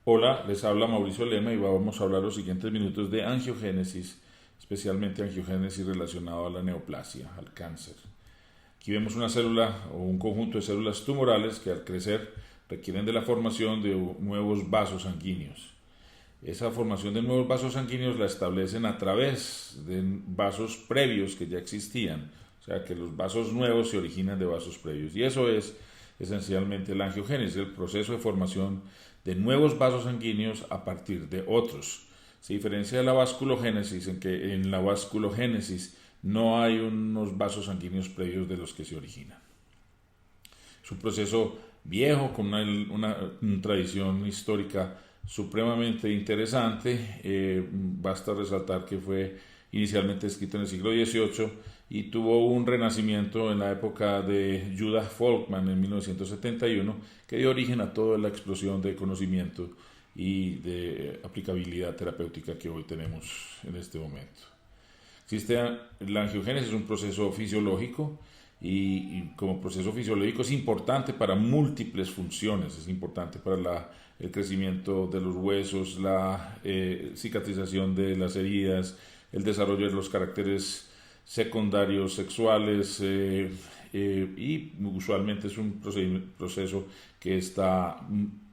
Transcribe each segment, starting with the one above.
Hola, les habla Mauricio Lema y vamos a hablar los siguientes minutos de angiogénesis, especialmente angiogénesis relacionado a la neoplasia, al cáncer. Aquí vemos una célula o un conjunto de células tumorales que al crecer requieren de la formación de nuevos vasos sanguíneos. Esa formación de nuevos vasos sanguíneos la establecen a través de vasos previos que ya existían, o sea que los vasos nuevos se originan de vasos previos, y eso es esencialmente la angiogénesis, el proceso de formación de nuevos vasos sanguíneos a partir de otros. Se diferencia de la vasculogénesis en que en la vasculogénesis no hay unos vasos sanguíneos previos de los que se originan. Es un proceso viejo con una tradición histórica supremamente interesante. Basta resaltar que fue inicialmente escrito en el siglo XVIII y tuvo un renacimiento en la época de Judith Folkman en 1971, que dio origen a toda la explosión de conocimiento y de aplicabilidad terapéutica que hoy tenemos en este momento. La angiogénesis es un proceso fisiológico y como proceso fisiológico es importante para múltiples funciones. Es importante para el crecimiento de los huesos, la cicatrización de las heridas, el desarrollo de los caracteres secundarios sexuales y usualmente es un proceso que está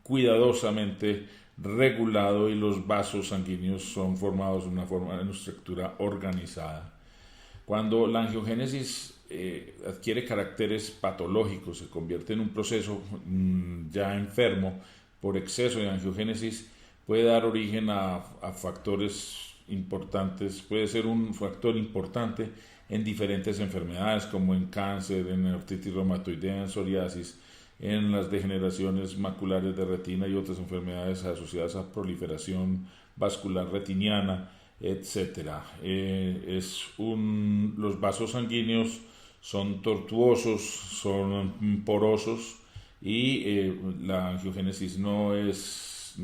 cuidadosamente regulado y los vasos sanguíneos son formados de una estructura organizada. Cuando la angiogénesis adquiere caracteres patológicos, se convierte en un proceso ya enfermo por exceso de angiogénesis, puede dar origen a factores importantes, puede ser un factor importante en diferentes enfermedades como en cáncer, en artritis reumatoidea, en psoriasis, en las degeneraciones maculares de retina y otras enfermedades asociadas a proliferación vascular retiniana, etcétera. Los vasos sanguíneos son tortuosos, son porosos y la angiogénesis no es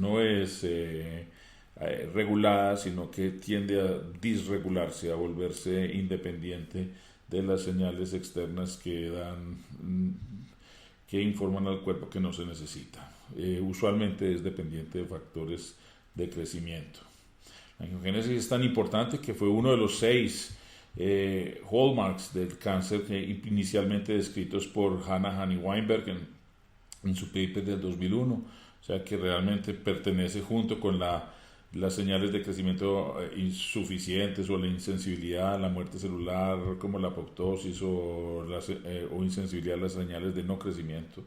regulada, sino que tiende a disregularse, a volverse independiente de las señales externas que informan al cuerpo que no se necesita. Usualmente es dependiente de factores de crecimiento. La angiogénesis es tan importante que fue uno de los 6 hallmarks del cáncer inicialmente descritos por Hannah Hanny Weinberg en su paper del 2001, o sea que realmente pertenece junto con las señales de crecimiento insuficientes o la insensibilidad a la muerte celular como la apoptosis o insensibilidad a las señales de no crecimiento.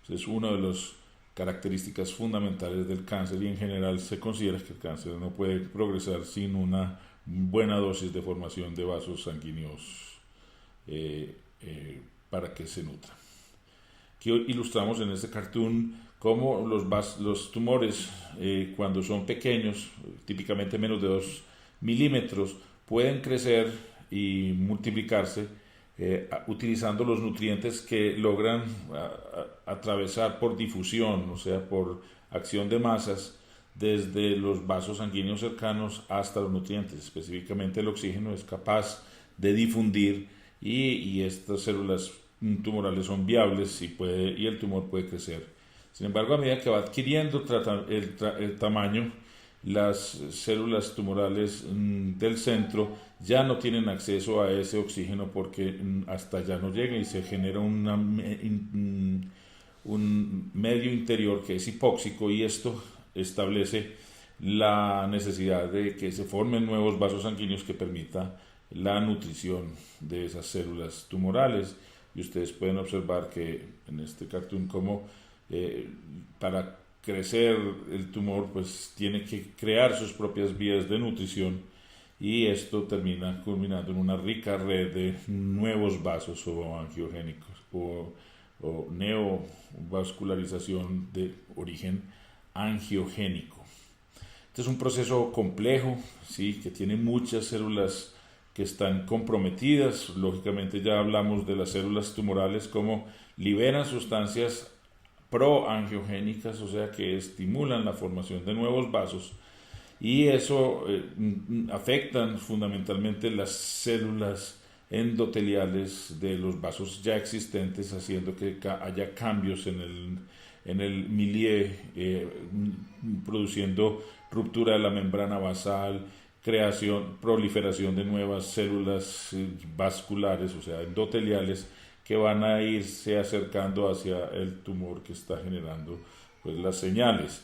Es una de las características fundamentales del cáncer y en general se considera que el cáncer no puede progresar sin una buena dosis de formación de vasos sanguíneos para que se nutran. Aquí ilustramos en este cartoon cómo los tumores cuando son pequeños, típicamente menos de 2 milímetros, pueden crecer y multiplicarse utilizando los nutrientes que logran atravesar por difusión, o sea, por acción de masas, desde los vasos sanguíneos cercanos hasta los nutrientes. Específicamente el oxígeno es capaz de difundir y estas células tumorales son viables y el tumor puede crecer. Sin embargo, a medida que va adquiriendo el tamaño, las células tumorales del centro ya no tienen acceso a ese oxígeno porque hasta allá no llega y se genera un medio interior que es hipóxico y esto establece la necesidad de que se formen nuevos vasos sanguíneos que permita la nutrición de esas células tumorales. Y ustedes pueden observar que en este cartoon como para crecer el tumor pues tiene que crear sus propias vías de nutrición y esto termina culminando en una rica red de nuevos vasos o angiogénicos o neovascularización de origen angiogénico. Este es un proceso complejo, ¿sí?, que tiene muchas células que están comprometidas. Lógicamente ya hablamos de las células tumorales como liberan sustancias proangiogénicas, o sea que estimulan la formación de nuevos vasos y eso afectan fundamentalmente las células endoteliales de los vasos ya existentes, haciendo que haya cambios en en el milieu, produciendo ruptura de la membrana basal, proliferación de nuevas células vasculares, o sea, endoteliales, que van a irse acercando hacia el tumor que está generando pues, las señales.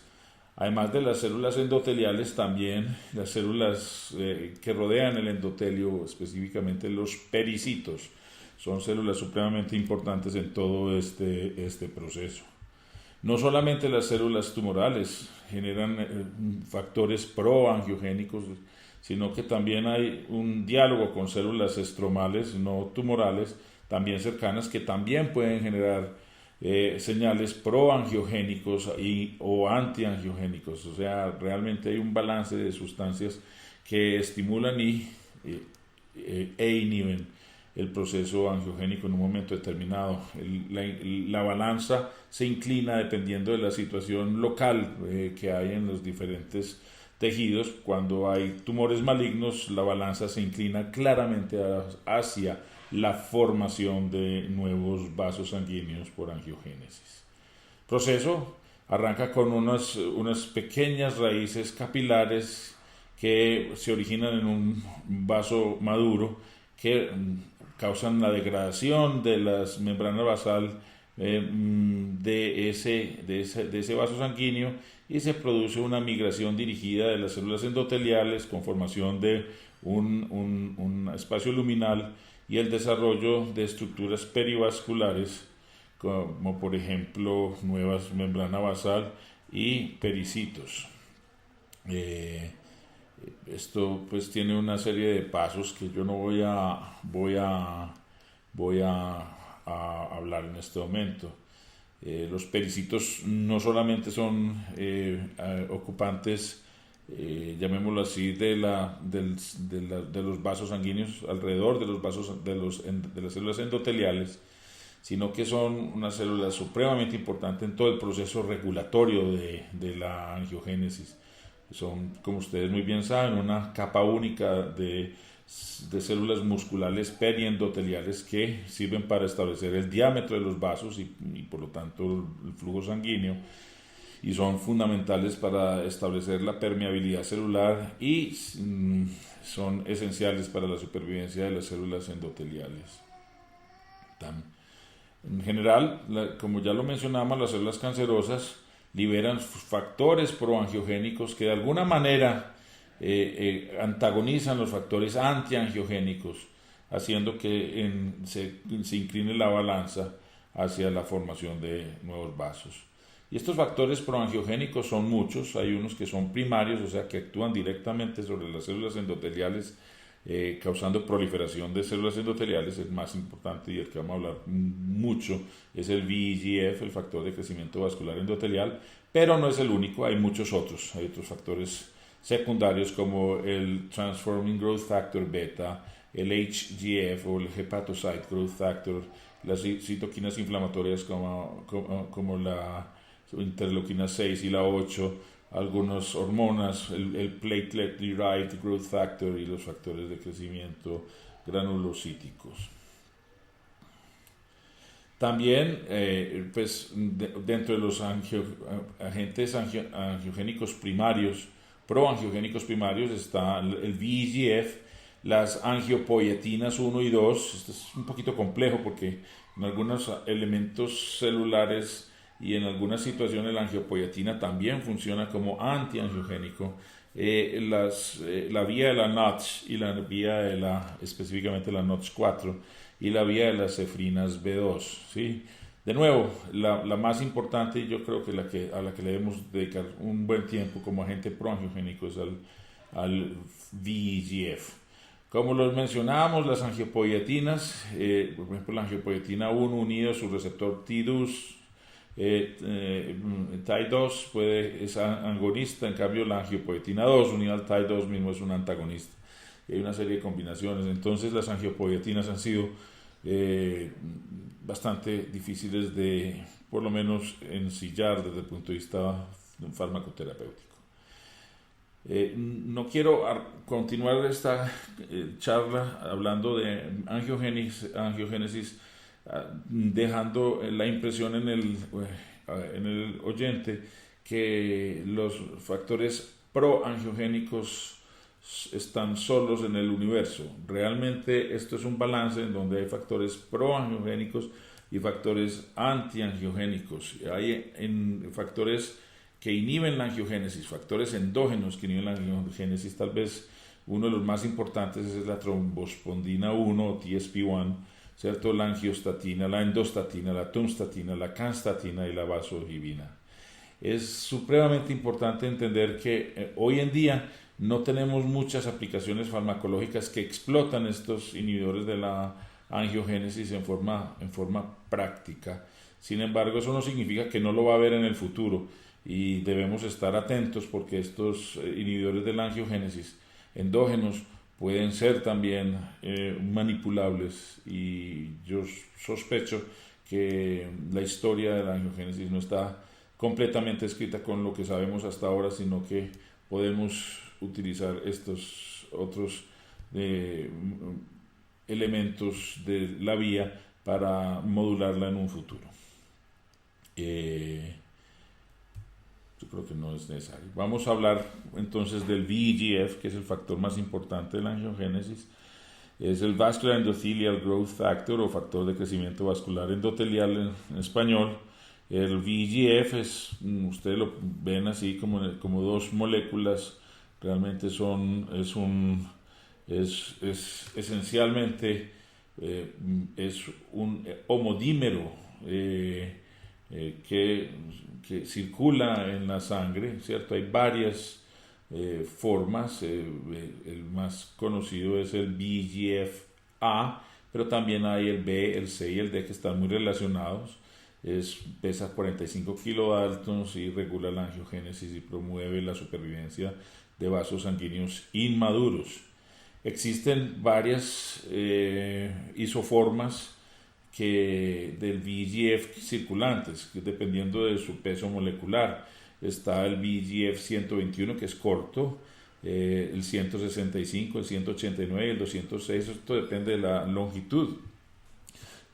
Además de las células endoteliales, también las células que rodean el endotelio, específicamente los pericitos, son células supremamente importantes en todo este proceso. No solamente las células tumorales generan factores proangiogénicos, sino que también hay un diálogo con células estromales, no tumorales, también cercanas, que también pueden generar señales proangiogénicos o antiangiogénicos. O sea, realmente hay un balance de sustancias que estimulan e inhiben el proceso angiogénico en un momento determinado. La balanza se inclina dependiendo de la situación local que hay en los diferentes tejidos. Cuando hay tumores malignos, la balanza se inclina claramente hacia la formación de nuevos vasos sanguíneos por angiogénesis. El proceso arranca con unas pequeñas raíces capilares que se originan en un vaso maduro que causan la degradación de las membranas basal de ese vaso sanguíneo, y se produce una migración dirigida de las células endoteliales con formación de un espacio luminal y el desarrollo de estructuras perivasculares como por ejemplo nuevas membrana basal y pericitos. Esto pues tiene una serie de pasos que yo no voy a hablar en este momento. Los pericitos no solamente son ocupantes, llamémoslo así, de los vasos sanguíneos alrededor de los vasos de las células endoteliales, sino que son una célula supremamente importante en todo el proceso regulatorio de la angiogénesis. Son, como ustedes muy bien saben, una capa única de células musculares periendoteliales que sirven para establecer el diámetro de los vasos y por lo tanto el flujo sanguíneo, y son fundamentales para establecer la permeabilidad celular y son esenciales para la supervivencia de las células endoteliales. En general, como ya lo mencionamos, las células cancerosas liberan factores proangiogénicos que de alguna manera antagonizan los factores antiangiogénicos, haciendo que se incline la balanza hacia la formación de nuevos vasos. Y estos factores proangiogénicos son muchos. Hay unos que son primarios, o sea, que actúan directamente sobre las células endoteliales, causando proliferación de células endoteliales. El más importante y el que vamos a hablar mucho es el VEGF, el factor de crecimiento vascular endotelial, pero no es el único, hay muchos otros. Hay otros factores secundarios como el Transforming Growth Factor Beta, el HGF o el Hepatocyte Growth Factor, las citoquinas inflamatorias como la interleuquina 6 y la 8, algunas hormonas, el Platelet Derived Growth Factor y los factores de crecimiento granulocíticos. También, dentro de los agentes angiogénicos primarios, proangiogénicos primarios, está el VEGF, las angiopoietinas 1 y 2. Esto es un poquito complejo porque en algunos elementos celulares y en algunas situaciones la angiopoietina también funciona como antiangiogénico. La vía de la Notch y la vía específicamente la Notch 4 y la vía de las cefrinas B2, ¿sí? De nuevo, la más importante, y yo creo que a la que le debemos dedicar un buen tiempo como agente proangiogénico es al VEGF. Como los mencionábamos, las angiopoietinas, por ejemplo la angiopoietina 1 unido a su receptor TIE2, TIE2 es agonista, en cambio la angiopoietina 2 unida al TIE2 mismo es un antagonista. Y hay una serie de combinaciones. Entonces las angiopoietinas han sido bastante difíciles de, por lo menos, ensillar desde el punto de vista farmacoterapéutico. No quiero continuar esta charla hablando de angiogénesis, dejando la impresión en el oyente que los factores proangiogénicos están solos en el universo. Realmente esto es un balance en donde hay factores proangiogénicos y factores antiangiogénicos. Hay factores que inhiben la angiogénesis, factores endógenos que inhiben la angiogénesis. Tal vez uno de los más importantes es la trombospondina 1 o TSP1, ¿cierto? La angiostatina, la endostatina, la tumstatina, la canstatina y la vasogibina. Es supremamente importante entender que hoy en día no tenemos muchas aplicaciones farmacológicas que explotan estos inhibidores de la angiogénesis en forma práctica. Sin embargo, eso no significa que no lo va a haber en el futuro y debemos estar atentos porque estos inhibidores de la angiogénesis endógenos pueden ser también manipulables, y yo sospecho que la historia de la angiogénesis no está completamente escrita con lo que sabemos hasta ahora, sino que podemos utilizar estos otros elementos de la vía para modularla en un futuro. Yo creo que no es necesario. Vamos a hablar entonces del VEGF, que es el factor más importante de la angiogénesis. Es el Vascular Endothelial Growth Factor, o factor de crecimiento vascular endotelial en español. El VEGF ustedes lo ven así como dos moléculas. Realmente esencialmente es un homodímero que circula en la sangre, ¿cierto? Hay varias formas. El más conocido es el VEGF-A, pero también hay el B, el C y el D, que están muy relacionados. Pesa 45 kilodaltons y regula la angiogénesis y promueve la supervivencia de vasos sanguíneos inmaduros. Existen varias isoformas del VEGF circulantes, dependiendo de su peso molecular. Está el VEGF 121, que es corto, el 165, el 189 y el 206. Esto depende de la longitud.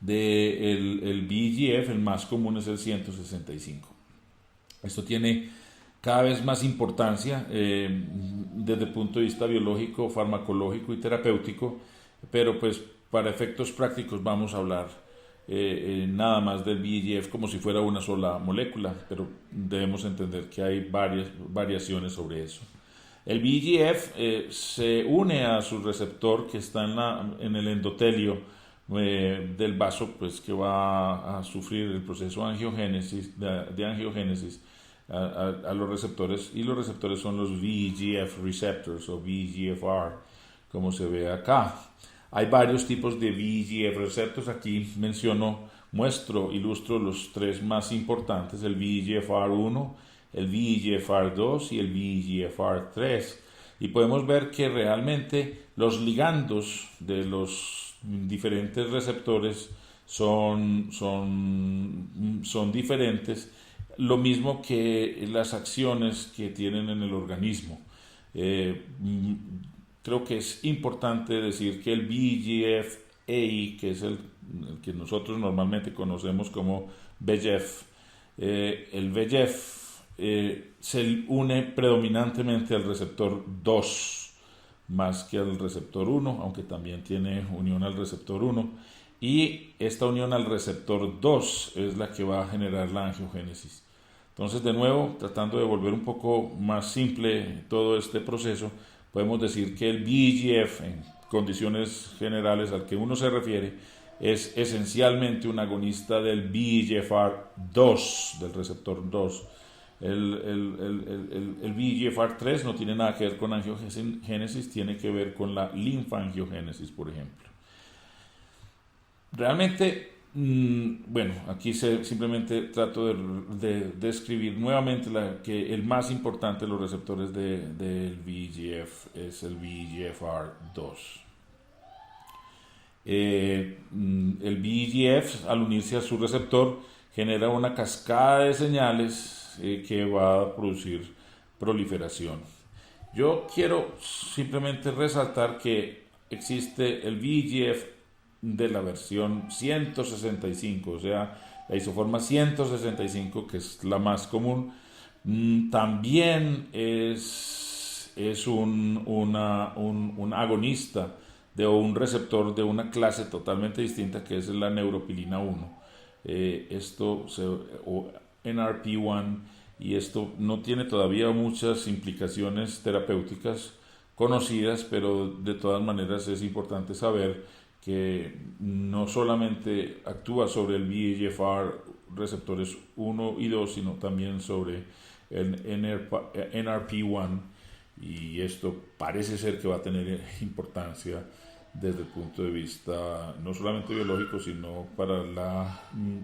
El VEGF, el más común, es el 165. Esto tiene cada vez más importancia desde el punto de vista biológico, farmacológico y terapéutico, pero pues para efectos prácticos vamos a hablar nada más del VEGF como si fuera una sola molécula, pero debemos entender que hay varias variaciones sobre eso. El VEGF se une a su receptor que está en el endotelio del vaso, pues, que va a sufrir el proceso de angiogénesis a los receptores, y los receptores son los VEGF receptors o VEGFR, como se ve acá. Hay varios tipos de VEGF receptors. Aquí ilustro los tres más importantes: el VEGFR1, el VEGFR2 y el VEGFR3. Y podemos ver que realmente los ligandos de los diferentes receptores son diferentes, lo mismo que las acciones que tienen en el organismo. Creo que es importante decir que el VEGF-A, que es el que nosotros normalmente conocemos como VEGF, el VEGF se une predominantemente al receptor 2 más que al receptor 1, aunque también tiene unión al receptor 1, y esta unión al receptor 2 es la que va a generar la angiogénesis. Entonces, de nuevo, tratando de volver un poco más simple todo este proceso, podemos decir que el VEGF, en condiciones generales al que uno se refiere, es esencialmente un agonista del VEGFR2, del receptor 2. El VEGFR3 no tiene nada que ver con angiogénesis, tiene que ver con la linfangiogénesis, por ejemplo. Realmente, bueno, aquí simplemente trato de describir nuevamente que el más importante de los receptores del VEGF es el VEGFR2. El VEGF, al unirse a su receptor, genera una cascada de señales que va a producir proliferación. Yo quiero simplemente resaltar que existe el VEGF de la versión 165, o sea, La isoforma 165, que es la más común, también es un agonista de un receptor de una clase totalmente distinta, que es la neuropilina 1. O NRP1, y esto no tiene todavía muchas implicaciones terapéuticas conocidas, pero de todas maneras es importante saber que no solamente actúa sobre el VEGFR receptores 1 y 2, sino también sobre el NRP1, y esto parece ser que va a tener importancia desde el punto de vista no solamente biológico, sino para la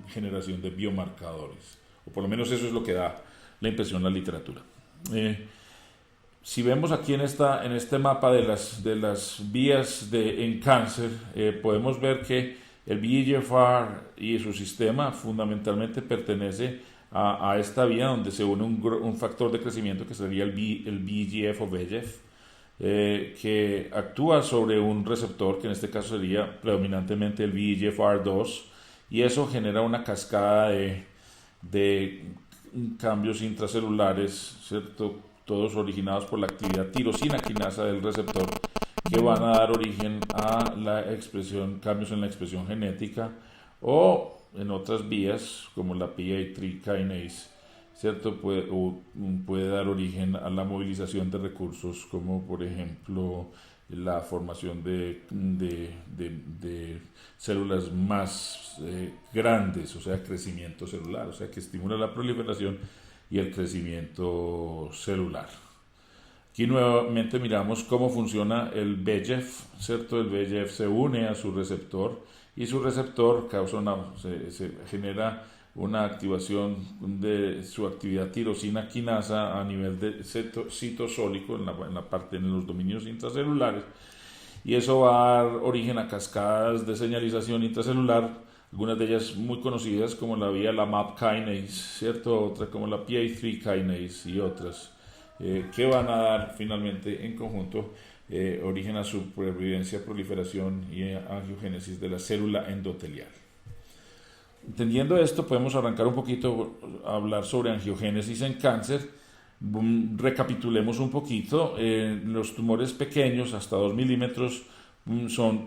generación de biomarcadores, o por lo menos eso es lo que da la impresión la literatura. Si vemos aquí en este mapa de las vías en cáncer, podemos ver que el VEGFR y su sistema fundamentalmente pertenece a esta vía donde se une un factor de crecimiento que sería el VEGF o VEGF, que actúa sobre un receptor que en este caso sería predominantemente el VEGFR2, y eso genera una cascada de cambios intracelulares, ¿cierto? Todos originados por la actividad tirosina quinasa del receptor, que van a dar origen a cambios en la expresión genética, o en otras vías como la PI3 kinase, ¿cierto? Puede dar origen a la movilización de recursos, como por ejemplo la formación de células más grandes, o sea, crecimiento celular, o sea, que estimula la proliferación y el crecimiento celular. Aquí nuevamente miramos cómo funciona el VEGF, ¿cierto? El VEGF se une a su receptor, y su receptor se genera una activación de su actividad tirosina quinasa a nivel de citosólico en los dominios intracelulares, y eso va a dar origen a cascadas de señalización intracelular, algunas de ellas muy conocidas como la MAP kinase, ¿cierto? Otra como la PI3 kinase y otras, que van a dar finalmente en conjunto origen a supervivencia, proliferación y angiogénesis de la célula endotelial. Entendiendo esto, podemos arrancar un poquito a hablar sobre angiogénesis en cáncer. Recapitulemos un poquito. Los tumores pequeños, hasta 2 milímetros,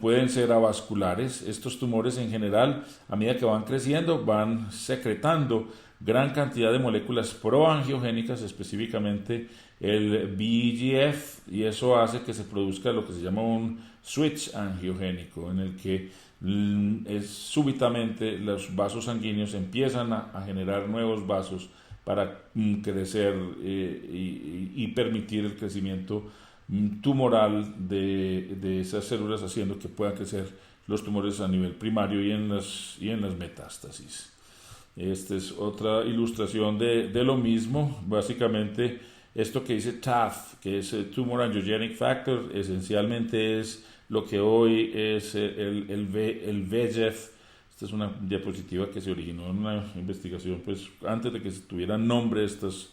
pueden ser avasculares. Estos tumores en general, a medida que van creciendo, van secretando gran cantidad de moléculas proangiogénicas, específicamente el VEGF, y eso hace que se produzca lo que se llama un switch angiogénico, en el que súbitamente los vasos sanguíneos empiezan a generar nuevos vasos para crecer y permitir el crecimiento tumoral de esas células, haciendo que puedan crecer los tumores a nivel primario y en las metástasis. Esta es otra ilustración de lo mismo. Básicamente, esto que dice TAF, que es Tumor Angiogenic Factor, esencialmente es lo que hoy es el VEGF. Esta es una diapositiva que se originó en una investigación, pues antes de que se tuvieran nombre estas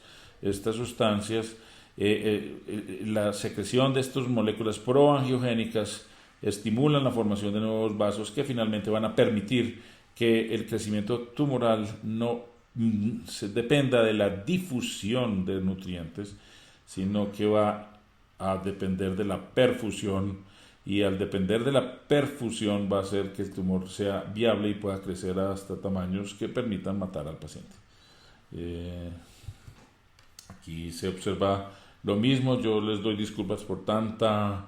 sustancias. La secreción de estas moléculas proangiogénicas estimulan la formación de nuevos vasos, que finalmente van a permitir que el crecimiento tumoral no se dependa de la difusión de nutrientes, sino que va a depender de la perfusión, y al depender de la perfusión va a hacer que el tumor sea viable y pueda crecer hasta tamaños que permitan matar al paciente. Aquí se observa lo mismo. Yo les doy disculpas por tanta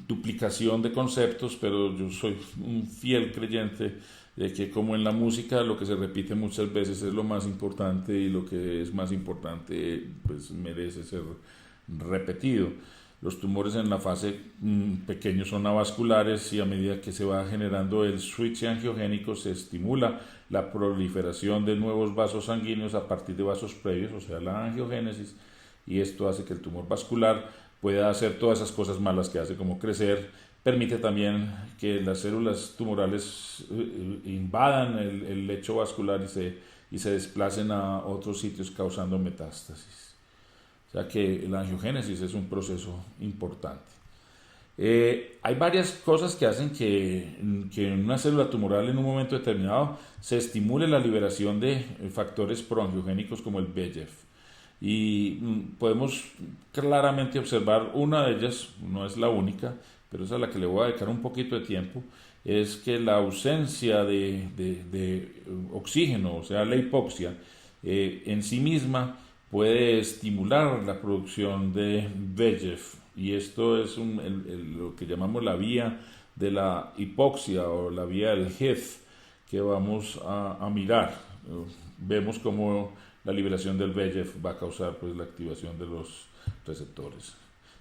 duplicación de conceptos, pero yo soy un fiel creyente de que, como en la música, lo que se repite muchas veces es lo más importante, y lo que es más importante pues merece ser repetido. Los tumores en la fase pequeños son avasculares, y a medida que se va generando el switch angiogénico se estimula la proliferación de nuevos vasos sanguíneos a partir de vasos previos, o sea, la angiogénesis, y esto hace que el tumor vascular pueda hacer todas esas cosas malas que hace, como crecer. Permite también que las células tumorales invadan el lecho vascular y se desplacen a otros sitios, causando metástasis. O sea que la angiogénesis es un proceso importante. Hay varias cosas que hacen que en una célula tumoral en un momento determinado se estimule la liberación de factores proangiogénicos como el VEGF. Y podemos claramente observar una de ellas, no es la única, pero es a la que le voy a dedicar un poquito de tiempo, es que la ausencia de oxígeno, o sea, la hipoxia, en sí misma puede estimular la producción de VEGF, y esto es lo que llamamos la vía de la hipoxia o la vía del HIF que vamos a mirar. Vemos cómo la liberación del VEGF va a causar pues la activación de los receptores.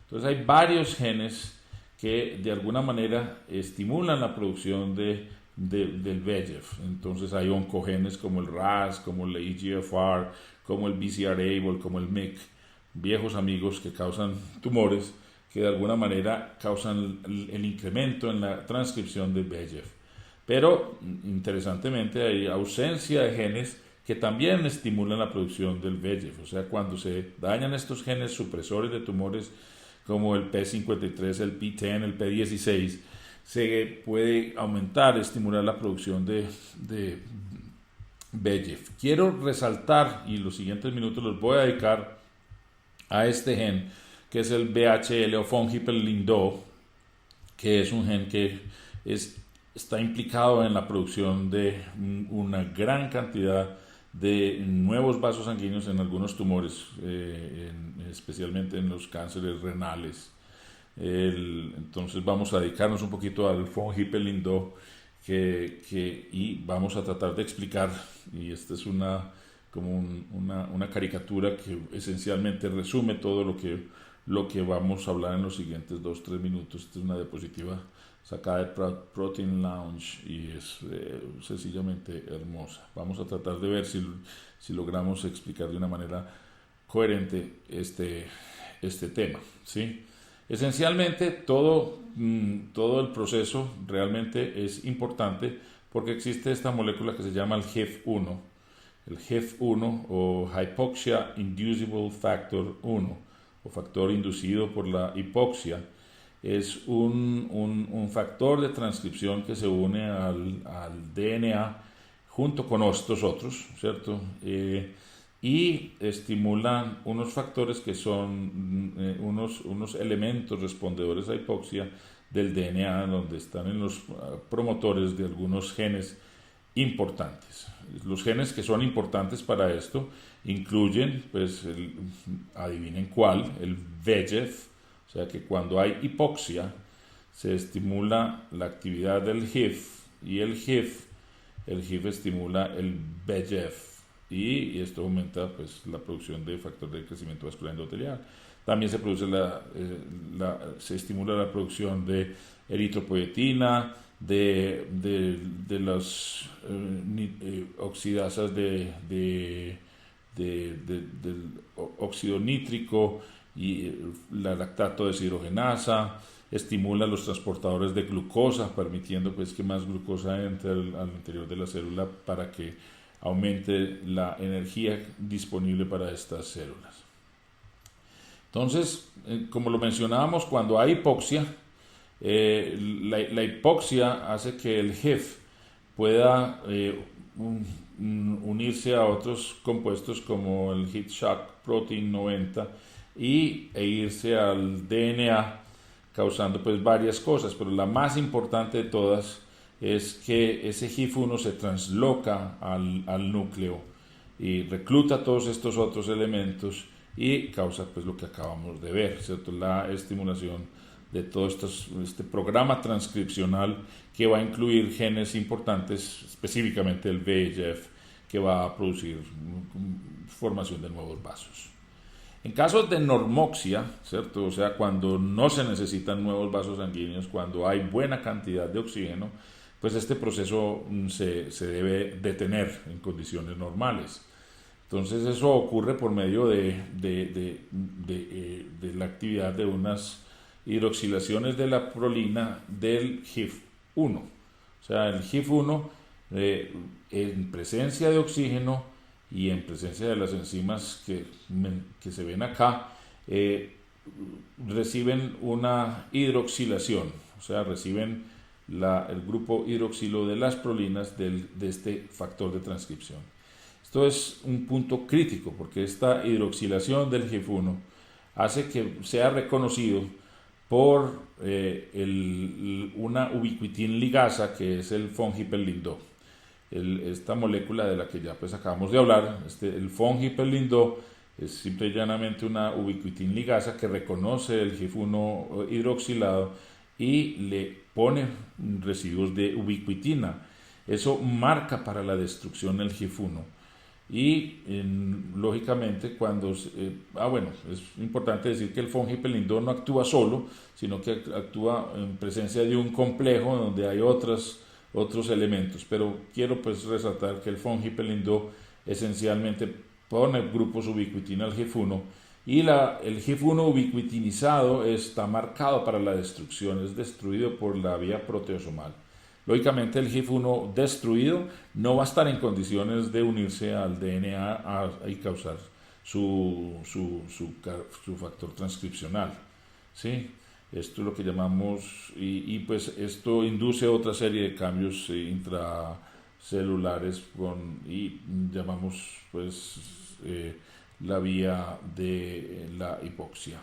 Entonces hay varios genes que de alguna manera estimulan la producción del VEGF. Entonces hay oncogenes como el RAS, como el EGFR, como el BCR-ABL, como el MYC, viejos amigos que causan tumores, que de alguna manera causan el incremento en la transcripción del VEGF. Pero, interesantemente, hay ausencia de genes que también estimulan la producción del VEGF. O sea, cuando se dañan estos genes supresores de tumores, como el P53, el P10, el P16, se puede aumentar, estimular la producción de VEGF. Quiero resaltar, y los siguientes minutos los voy a dedicar a este gen, que es el VHL o von Hippel-Lindau, que es un gen que está implicado en la producción de una gran cantidad de nuevos vasos sanguíneos en algunos tumores, especialmente en los cánceres renales. Entonces vamos a dedicarnos un poquito al von Hippel-Lindau y vamos a tratar de explicar, y esta es una caricatura que esencialmente resume todo lo que vamos a hablar en los siguientes 2-3 minutos. Esta es una diapositiva sacada de Protein Lounge y es sencillamente hermosa. Vamos a tratar de ver si logramos explicar de una manera coherente este tema, ¿sí? Esencialmente todo el proceso realmente es importante porque existe esta molécula que se llama el HIF-1. El HIF-1 o Hypoxia Inducible Factor 1 o factor inducido por la hipoxia es un factor de transcripción que se une al DNA junto con estos otros, ¿cierto? Y estimulan unos factores que son unos elementos respondedores a hipoxia del DNA, donde están en los promotores de algunos genes importantes. Los genes que son importantes para esto incluyen, pues, adivinen cuál, el VEGF, o sea que cuando hay hipoxia se estimula la actividad del HIF y el HIF estimula el VEGF y esto aumenta pues la producción de factor de crecimiento vascular endotelial. También se produce se estimula la producción de eritropoyetina, de las oxidasas del óxido nítrico y la lactato deshidrogenasa, estimula los transportadores de glucosa, permitiendo pues que más glucosa entre al interior de la célula para que aumente la energía disponible para estas células. Entonces, como lo mencionábamos, cuando hay hipoxia, la hipoxia hace que el HIF pueda unirse a otros compuestos como el Heat Shock Protein 90 e irse al DNA, causando pues varias cosas, pero la más importante de todas es que ese HIF-1 se transloca al núcleo y recluta todos estos otros elementos y causa pues lo que acabamos de ver, ¿cierto? La estimulación de todo este programa transcripcional que va a incluir genes importantes, específicamente el VEGF, que va a producir formación de nuevos vasos. En casos de normoxia, ¿cierto? O sea, cuando no se necesitan nuevos vasos sanguíneos, cuando hay buena cantidad de oxígeno, pues este proceso se debe detener en condiciones normales. Entonces eso ocurre por medio de la actividad de unas hidroxilaciones de la prolina del HIF-1. O sea, el HIF-1 en presencia de oxígeno y en presencia de las enzimas que se ven acá, reciben una hidroxilación, o sea, reciben el grupo hidroxilo de las prolinas de este factor de transcripción. Esto es un punto crítico porque esta hidroxilación del GIF1 hace que sea reconocido por una ubiquitin ligasa que es el von-Hippel-Lindau. Esta molécula de la que ya pues acabamos de hablar, el von-Hippel-Lindau, es simple y llanamente una ubiquitin ligasa que reconoce el GIF1 hidroxilado y le pone residuos de ubiquitina. Eso marca para la destrucción del GIF1. Y lógicamente cuando... es importante decir que el von-Hippel-Lindau no actúa solo, sino que actúa en presencia de un complejo donde hay otros elementos. Pero quiero pues resaltar que el von-Hippel-Lindau esencialmente pone grupos ubiquitina al GIF1 y el GIF1 ubiquitinizado está marcado para la destrucción, es destruido por la vía proteosomal. Lógicamente el GIF1 destruido no va a estar en condiciones de unirse al DNA y causar su factor transcripcional, ¿sí? Esto es lo que llamamos, y pues esto induce otra serie de cambios intracelulares y llamamos pues la vía de la hipoxia.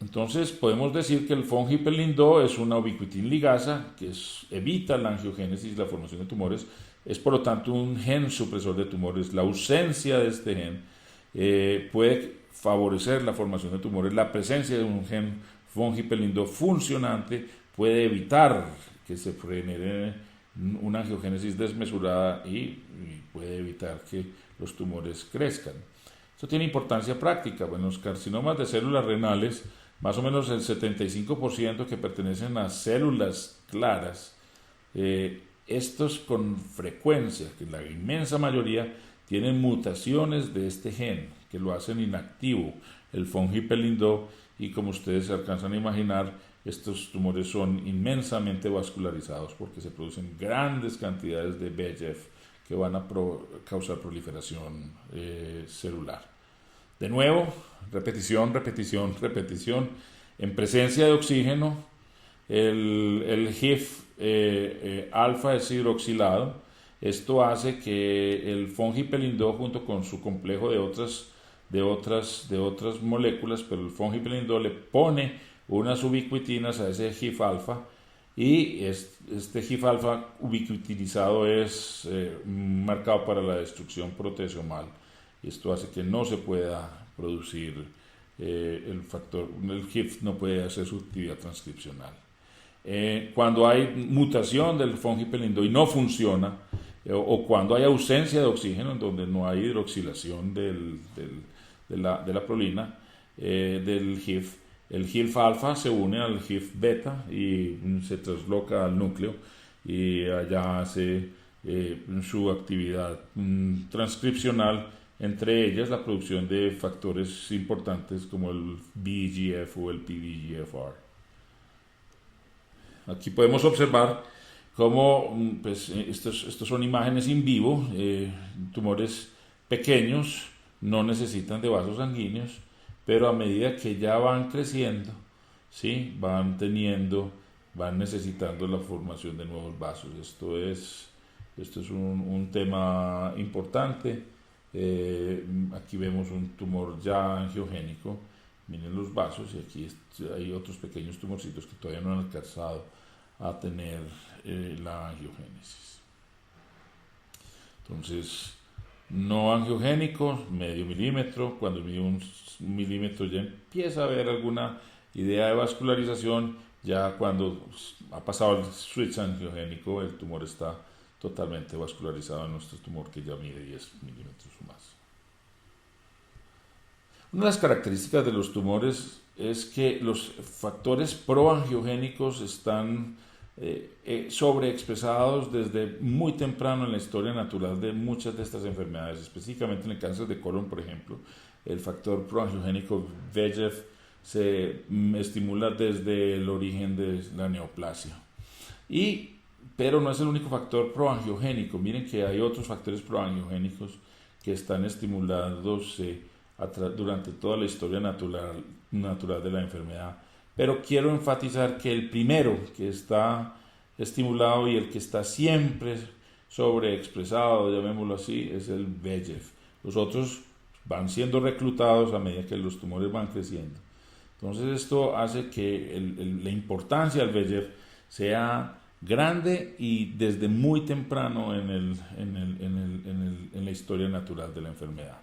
Entonces podemos decir que el von-Hippel-Lindau es una ubiquitin ligasa que evita la angiogénesis y la formación de tumores, es por lo tanto un gen supresor de tumores. La ausencia de este gen puede favorecer la formación de tumores. La presencia de un gen von-Hippel-Lindau funcionante puede evitar que se genere una angiogénesis desmesurada y puede evitar que los tumores crezcan. Esto tiene importancia práctica. Bueno, los carcinomas de células renales, más o menos el 75% que pertenecen a células claras, estos con frecuencia, que la inmensa mayoría, tienen mutaciones de este gen que lo hacen inactivo, el von-Hippel-Lindau, y como ustedes se alcanzan a imaginar, estos tumores son inmensamente vascularizados porque se producen grandes cantidades de VEGF que van a causar proliferación celular. De nuevo, repetición. En presencia de oxígeno, el GIF alfa es hidroxilado. Esto hace que el von-Hippel-Lindau junto con su complejo de otras moléculas, pero el von-Hippel-Lindau le pone unas ubiquitinas a ese GIF alfa y este GIF alfa ubiquitinizado es marcado para la destrucción proteasomal. Esto hace que no se pueda producir el GIF no puede hacer su actividad transcripcional. Cuando hay mutación del von-Hippel-Lindau y no funciona, o cuando hay ausencia de oxígeno, en donde no hay hidroxilación de la prolina del GIF, el GIF alfa se une al GIF beta y se trasloca al núcleo y allá hace su actividad transcripcional, entre ellas la producción de factores importantes como el VEGF o el PDGFR. Aquí podemos observar cómo pues, estos son imágenes in vivo, tumores pequeños, no necesitan de vasos sanguíneos, pero a medida que ya van creciendo, ¿sí? van necesitando la formación de nuevos vasos. Esto es un tema importante. Aquí vemos un tumor ya angiogénico, miren los vasos, y aquí hay otros pequeños tumorcitos que todavía no han alcanzado a tener la angiogénesis. Entonces, no angiogénico, medio milímetro, cuando mide un milímetro ya empieza a haber alguna idea de vascularización, ya cuando ha pasado el switch angiogénico el tumor está totalmente vascularizado en nuestro tumor que ya mide 10 milímetros o más. Una de las características de los tumores es que los factores proangiogénicos están sobreexpresados desde muy temprano en la historia natural de muchas de estas enfermedades, específicamente en el cáncer de colon, por ejemplo. El factor proangiogénico VEGF se estimula desde el origen de la neoplasia. Pero no es el único factor proangiogénico. Miren que hay otros factores proangiogénicos que están estimulándose durante toda la historia natural de la enfermedad. Pero quiero enfatizar que el primero que está estimulado y el que está siempre sobreexpresado, llamémoslo así, es el VEGF. Los otros van siendo reclutados a medida que los tumores van creciendo. Entonces esto hace que la importancia del VEGF sea grande y desde muy temprano en la historia natural de la enfermedad.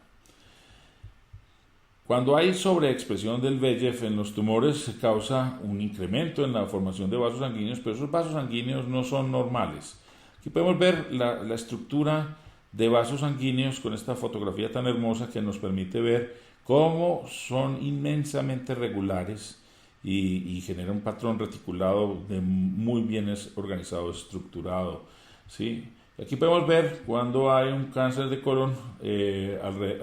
Cuando hay sobreexpresión del VEGF en los tumores se causa un incremento en la formación de vasos sanguíneos, pero esos vasos sanguíneos no son normales. Aquí podemos ver la estructura de vasos sanguíneos con esta fotografía tan hermosa que nos permite ver cómo son inmensamente regulares y genera un patrón reticulado muy bien organizado, estructurado, ¿sí? Aquí podemos ver cuando hay un cáncer de colon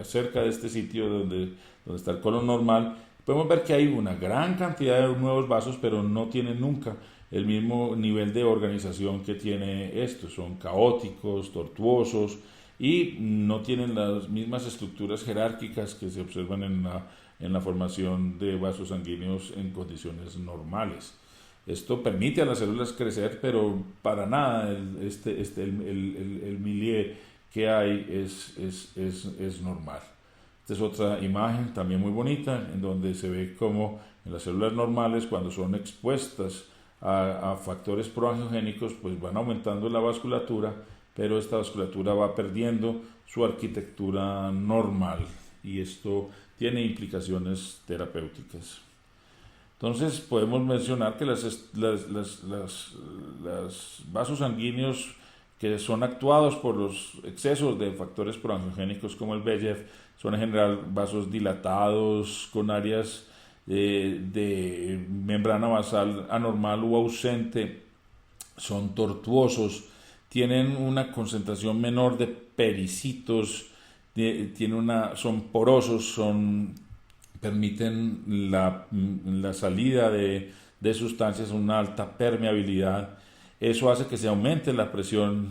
cerca de este sitio donde está el colon normal. Podemos ver que hay una gran cantidad de nuevos vasos, pero no tienen nunca el mismo nivel de organización que tiene esto. Son caóticos, tortuosos y no tienen las mismas estructuras jerárquicas que se observan en la formación de vasos sanguíneos en condiciones normales. Esto permite a las células crecer, pero para nada el milieu que hay es normal. Esta es otra imagen también muy bonita, en donde se ve cómo en las células normales, cuando son expuestas a factores proangiogénicos, pues van aumentando la vasculatura, pero esta vasculatura va perdiendo su arquitectura normal y esto tiene implicaciones terapéuticas. Entonces podemos mencionar que los vasos sanguíneos que son actuados por los excesos de factores proangiogénicos como el VEGF son en general vasos dilatados con áreas de membrana basal anormal o ausente, son tortuosos, tienen una concentración menor de pericitos, son porosos, permiten la salida de sustancias, una alta permeabilidad. Eso hace que se aumente la presión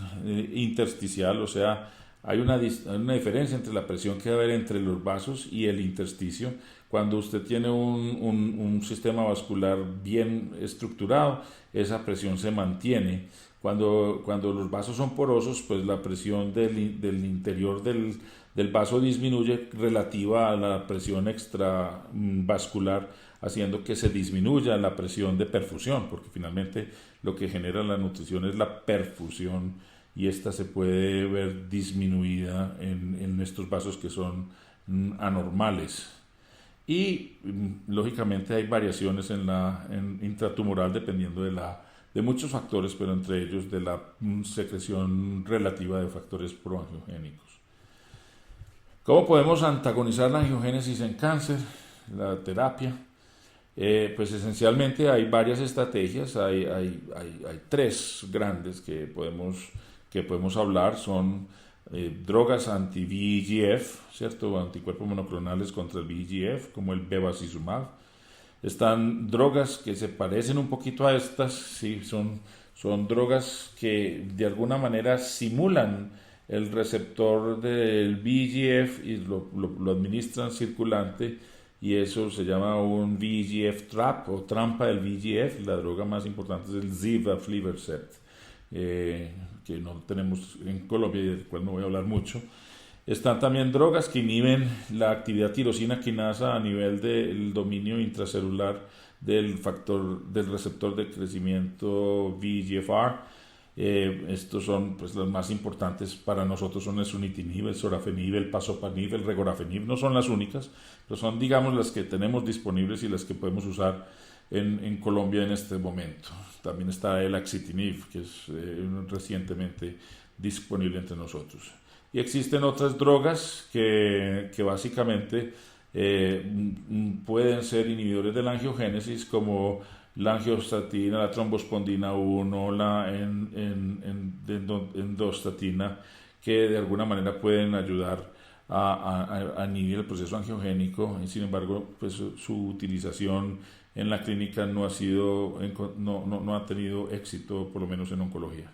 intersticial, o sea, hay una diferencia entre la presión que va a haber entre los vasos y el intersticio. Cuando usted tiene un sistema vascular bien estructurado, esa presión se mantiene. Cuando los vasos son porosos, pues la presión del interior del vaso disminuye relativa a la presión extravascular, haciendo que se disminuya la presión de perfusión, porque finalmente lo que genera la nutrición es la perfusión y esta se puede ver disminuida en estos vasos que son anormales. Y lógicamente hay variaciones en intratumoral dependiendo de muchos factores, pero entre ellos de la secreción relativa de factores proangiogénicos. ¿Cómo podemos antagonizar la angiogénesis en cáncer? La terapia. Pues esencialmente hay varias estrategias, hay tres grandes que podemos hablar, son drogas anti-VEGF, ¿cierto? Anticuerpos monoclonales contra el VEGF, como el bevacizumab. Están drogas que se parecen un poquito a estas, sí, son drogas que de alguna manera simulan el receptor del VEGF y lo administran circulante, y eso se llama un VEGF trap o trampa del VEGF. La droga más importante es el Zivaflivercept, que no tenemos en Colombia y del cual no voy a hablar mucho. Están también drogas que inhiben la actividad tirosina quinasa a nivel del dominio intracelular del receptor de crecimiento VEGFR. Estos son pues las más importantes para nosotros, son el sunitinib, el sorafenib, el pazopanib, el regorafenib. No son las únicas, pero son, digamos, las que tenemos disponibles y las que podemos usar en Colombia en este momento. También está el axitinib, que es recientemente disponible entre nosotros. Y existen otras drogas que básicamente pueden ser inhibidores de la angiogénesis, como la angiostatina, la trombospondina 1, la endostatina, que de alguna manera pueden ayudar a inhibir el proceso angiogénico. Y sin embargo, pues su utilización en la clínica no ha tenido éxito, por lo menos en oncología.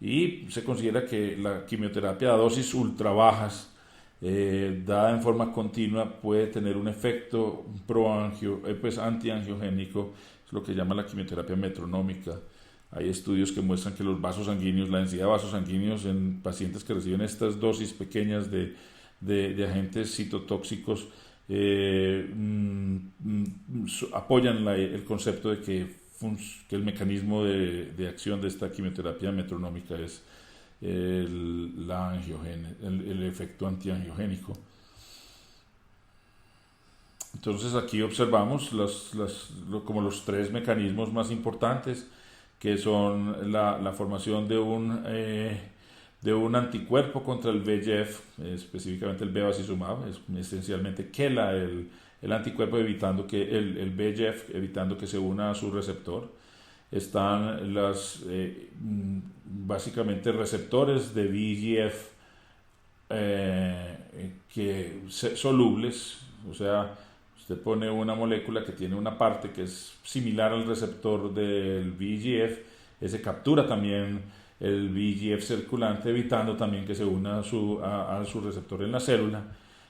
Y se considera que la quimioterapia a dosis ultra bajas dada en forma continua, puede tener un efecto pues antiangiogénico, es lo que llama la quimioterapia metronómica. Hay estudios que muestran que los vasos sanguíneos, la densidad de vasos sanguíneos en pacientes que reciben estas dosis pequeñas de agentes citotóxicos apoyan el concepto de que el mecanismo de acción de esta quimioterapia metronómica es el efecto antiangiogénico. Entonces aquí observamos como los tres mecanismos más importantes, que son la formación de un anticuerpo contra el VEGF, específicamente el bevacizumab, es esencialmente QELA, el anticuerpo evitando que el VEGF, evitando que se una a su receptor. Están básicamente receptores de VEGF solubles, o sea, usted pone una molécula que tiene una parte que es similar al receptor del VEGF, ese captura también el VEGF circulante, evitando también que se una a su receptor en la célula.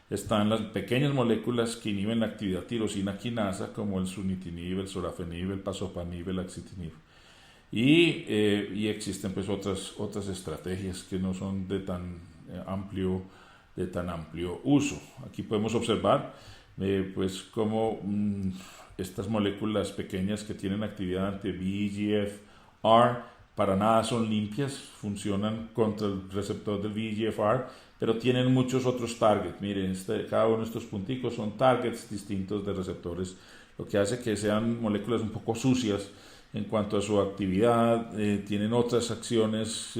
Están las pequeñas moléculas que inhiben la actividad tirosina quinasa, como el sunitinib, el sorafenib, el pazopanib, el axitinib. Y existen pues otras estrategias que no son de tan amplio uso. Aquí podemos observar pues cómo estas moléculas pequeñas que tienen actividad anti-VEGF-R para nada son limpias, funcionan contra el receptor del VEGF-R, pero tienen muchos otros targets. Miren, cada uno de estos punticos son targets distintos de receptores, lo que hace que sean moléculas un poco sucias en cuanto a su actividad, tienen otras acciones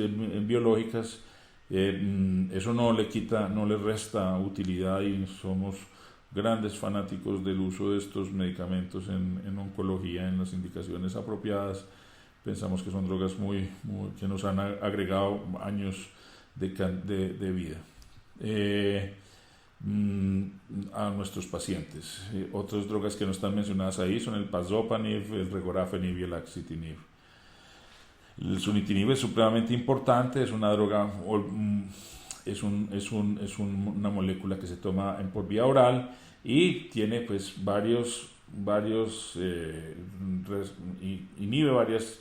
biológicas. Eso no le resta utilidad, y somos grandes fanáticos del uso de estos medicamentos en oncología, en las indicaciones apropiadas. Pensamos que son drogas que nos han agregado años de vida a nuestros pacientes. Otras drogas que no están mencionadas ahí son el pazopanib, el regorafenib y el axitinib. El sunitinib es supremamente importante, es una droga, una molécula que se toma por vía oral y tiene pues inhibe varias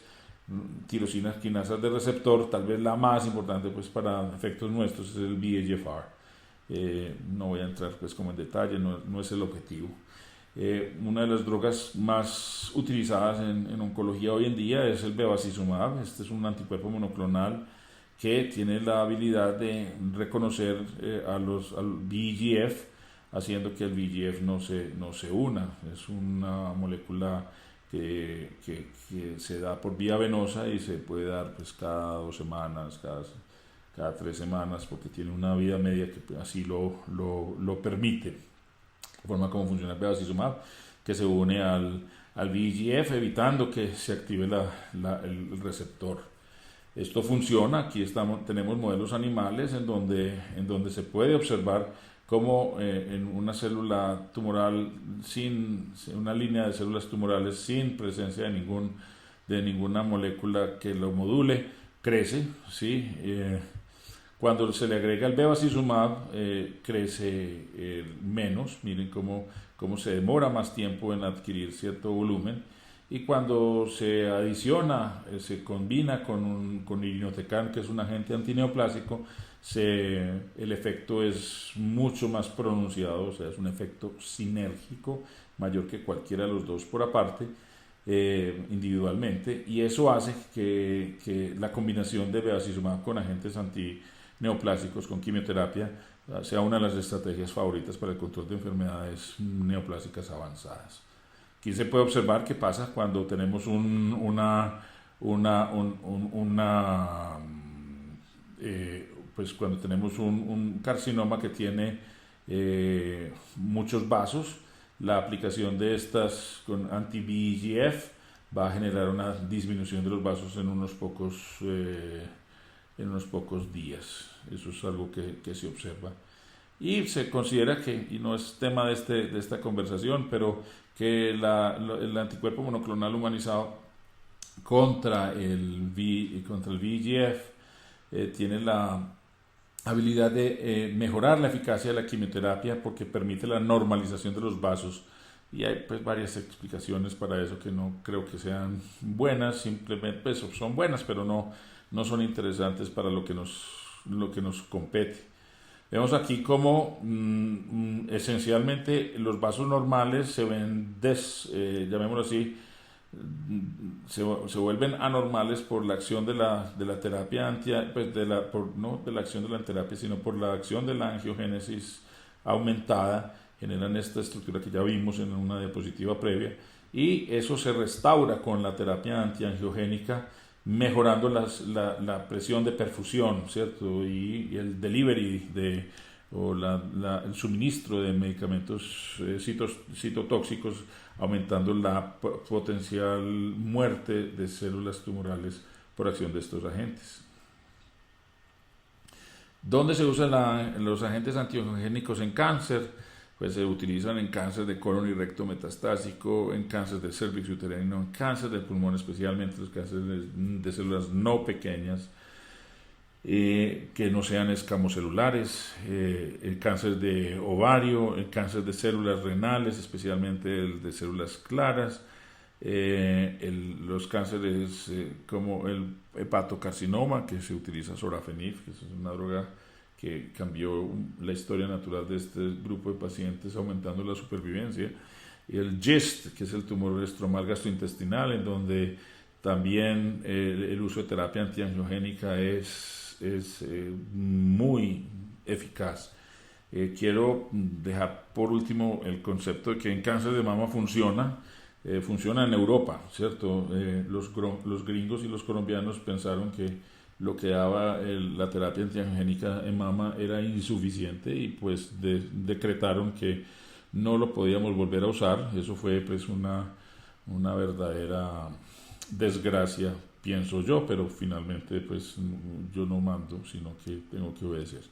tirosinas quinasas de receptor. Tal vez la más importante pues para efectos nuestros es el VEGF-R. No voy a entrar pues como en detalle, no es el objetivo. Una de las drogas más utilizadas en oncología hoy en día es el bevacizumab. Este es un anticuerpo monoclonal que tiene la habilidad de reconocer al VEGF, haciendo que el VEGF no se una. Es una molécula que se da por vía venosa y se puede dar pues cada 2 semanas, cada 3 semanas, porque tiene una vida media que así lo permite. La forma como funciona el bevacizumab, que se une al VEGF, evitando que se active el receptor. Esto funciona. Aquí tenemos modelos animales en donde se puede observar cómo en una célula tumoral, una línea de células tumorales sin presencia de ninguna molécula que lo module, crece, ¿sí? Cuando se le agrega el bevacizumab, crece menos. Miren cómo se demora más tiempo en adquirir cierto volumen. Y cuando se adiciona, se combina con irinotecan, que es un agente antineoplásico, el efecto es mucho más pronunciado, o sea, es un efecto sinérgico mayor que cualquiera de los dos por aparte, individualmente, y eso hace que la combinación de bevacizumab con agentes antineoplásicos, con quimioterapia, sea una de las estrategias favoritas para el control de enfermedades neoplásicas avanzadas. Aquí se puede observar qué pasa cuando tenemos un carcinoma que tiene muchos vasos. La aplicación de estas con anti-VEGF va a generar una disminución de los vasos en unos pocos días. Eso es algo que se observa. Y se considera que, y no es tema de esta conversación, pero que el anticuerpo monoclonal humanizado contra el VEGF tiene la habilidad de mejorar la eficacia de la quimioterapia porque permite la normalización de los vasos. Y hay pues varias explicaciones para eso que no creo que sean buenas, simplemente pues, son buenas, pero no son interesantes para lo que nos compete. Vemos aquí cómo esencialmente los vasos normales se ven, llamémoslo así, se vuelven anormales por la acción de la terapia pues no de la acción de la terapia, sino por la acción de la angiogénesis aumentada, generan esta estructura que ya vimos en una diapositiva previa, y eso se restaura con la terapia antiangiogénica, mejorando la presión de perfusión, ¿cierto? Y el delivery o el suministro de medicamentos citotóxicos, aumentando la potencial muerte de células tumorales por acción de estos agentes. ¿Dónde se usan los agentes antiangiogénicos en cáncer? Pues se utilizan en cáncer de colon y recto metastásico, en cáncer de cervix uterino, en cáncer del pulmón, especialmente los cánceres de células no pequeñas, que no sean escamocelulares, el cáncer de ovario, el cáncer de células renales, especialmente el de células claras, los cánceres como el hepatocarcinoma, que se utiliza sorafenib, que es una droga que cambió la historia natural de este grupo de pacientes, aumentando la supervivencia, y el GIST, que es el tumor estromal gastrointestinal, en donde también el uso de terapia antiangiogénica es muy eficaz. Quiero dejar por último el concepto de que en cáncer de mama funciona en Europa, ¿cierto? Los gringos y los colombianos pensaron que lo que daba la terapia antiangiogénica en mama era insuficiente y pues decretaron que no lo podíamos volver a usar. Eso fue pues una verdadera desgracia, pienso yo, pero finalmente pues yo no mando, sino que tengo que obedecer.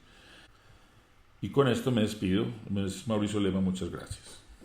Y con esto me despido. Es Mauricio Lema, muchas gracias.